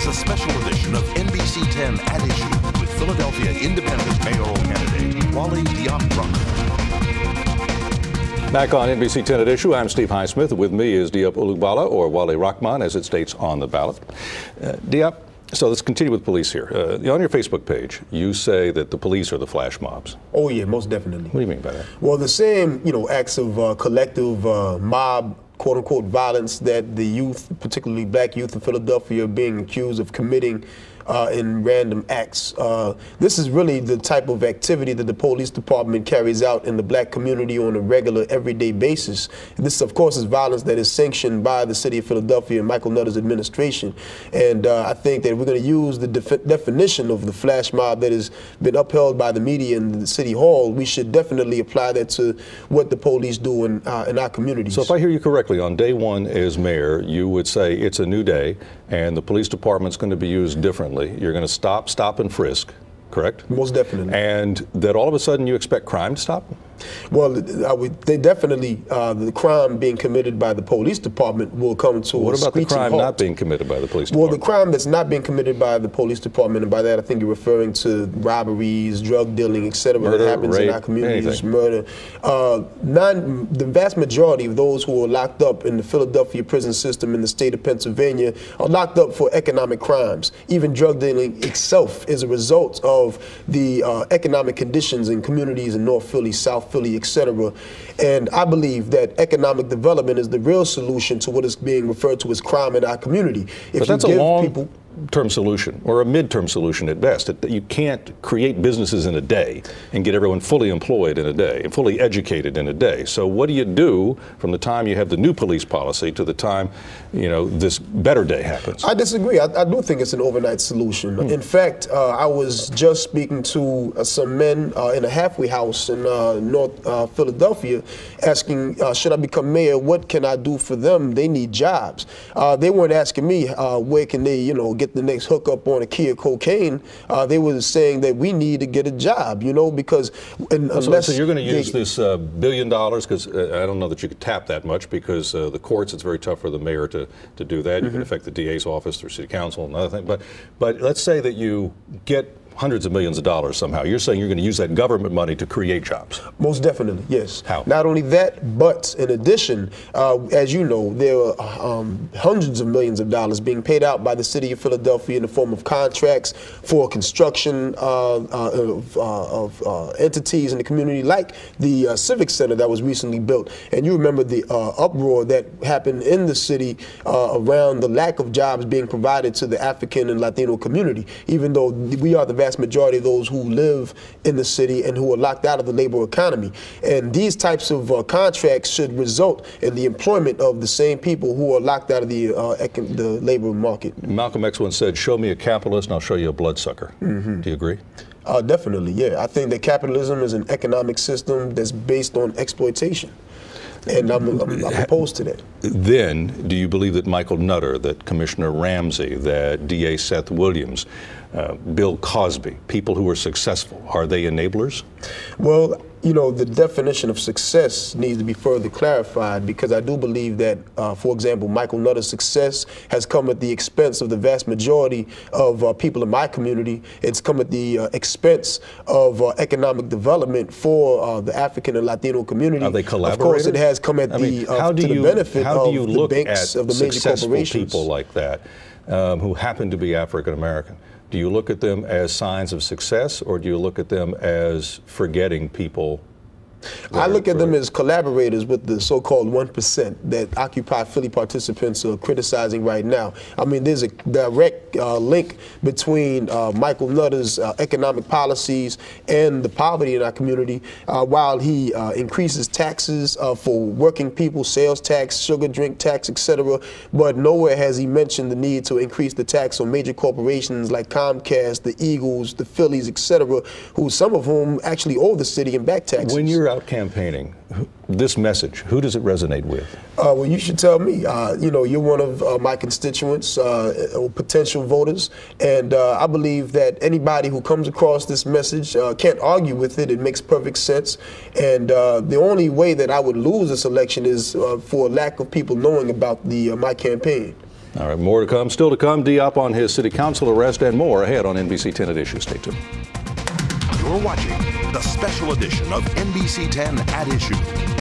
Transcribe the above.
is a special edition of NBC 10 at Issue with Philadelphia independent mayoral candidate Wali Diop. Back on NBC 10 at Issue, I'm Steve Highsmith. With me is Diop Ulugbala, or Wali Rahman, as it states on the ballot. Diop, so let's continue with police here. On your Facebook page, you say that the police are the flash mobs. Oh yeah, most definitely. What do you mean by that? Well, the same, acts of collective mob, quote-unquote, violence that the youth, particularly black youth in Philadelphia, are being accused of committing in random acts. This is really the type of activity that the police department carries out in the black community on a regular, everyday basis. This, of course, is violence that is sanctioned by the city of Philadelphia and Michael Nutter's administration. And I think that we're going to use the definition of the flash mob that has been upheld by the media and the city hall. We should definitely apply that to what the police do in our communities. So if I hear you correctly, on day one as mayor, you would say it's a new day and the police department's going to be used differently. You're going to stop and frisk, correct? Most definitely. And that all of a sudden you expect crime to stop? Well, they definitely, the crime being committed by the police department will come to What a about the crime halt. not being committed by the police Well, department? the crime that's not being committed by the police department, and by that I think you're referring to robberies, drug dealing, etc. Murder, that happens rape, in our communities, anything. murder. The vast majority of those who are locked up in the Philadelphia prison system in the state of Pennsylvania are locked up for economic crimes. Even drug dealing itself is a result of the economic conditions in communities in North Philly, South Philly, etc. And I believe that economic development is the real solution to what is being referred to as crime in our community. But that's a long-term solution, or a mid-term solution at best. You can't create businesses in a day and get everyone fully employed in a day and fully educated in a day. So what do you do from the time you have the new police policy to the time, this better day happens? I disagree. I do think it's an overnight solution. In fact, I was just speaking to some men in a halfway house in North Philadelphia asking, should I become mayor? What can I do for them? They need jobs. They weren't asking me, where can they, get the next hookup on a key of cocaine. They were saying that we need to get a job, because unless... So you're going to use this $1 billion, because I don't know that you could tap that much, because the courts, it's very tough for the mayor to do that. You can affect the DA's office through city council and other things. But let's say that you get hundreds of millions of dollars somehow. You're saying you're going to use that government money to create jobs. Most definitely, yes. How? Not only that, but in addition, as you know, there are hundreds of millions of dollars being paid out by the city of Philadelphia in the form of contracts for construction of entities in the community, like the Civic Center that was recently built. And you remember the uproar that happened in the city around the lack of jobs being provided to the African and Latino community, even though we are the vast majority of those who live in the city and who are locked out of the labor economy. And these types of contracts should result in the employment of the same people who are locked out of the labor market. Malcolm X once said, show me a capitalist and I'll show you a bloodsucker. Do you agree? Definitely, yeah. I think that capitalism is an economic system that's based on exploitation. And I'm opposed to that. Then, do you believe that Michael Nutter, that Commissioner Ramsey, that DA Seth Williams, Bill Cosby, people who are successful, are they enablers? Well, the definition of success needs to be further clarified, because I do believe that, for example, Michael Nutter's success has come at the expense of the vast majority of people in my community. It's come at the expense of economic development for the African and Latino community. Are they collaborators? Of course, it has come at the benefit of the banks, of the major corporations. People like that who happen to be African American? Do you look at them as signs of success, or do you look at them as forgetting people? I look at them as collaborators with the so-called 1% that Occupy Philly participants are criticizing right now. I mean, there's a direct link between Michael Nutter's economic policies and the poverty in our community. While he increases taxes for working people, sales tax, sugar drink tax, etc., but nowhere has he mentioned the need to increase the tax on major corporations like Comcast, the Eagles, the Phillies, etc., who some of whom actually owe the city in back taxes. When you're out campaigning, this message, who does it resonate with? Well, you should tell me. You're one of my constituents, or potential voters, and I believe that anybody who comes across this message can't argue with it. It makes perfect sense, and the only way that I would lose this election is for lack of people knowing about my campaign. All right, more to come. Still to come, Diop on his city council arrest and more ahead on NBC 10 at Issue. Stay tuned. You're watching the special edition of NBC 10 at Issue.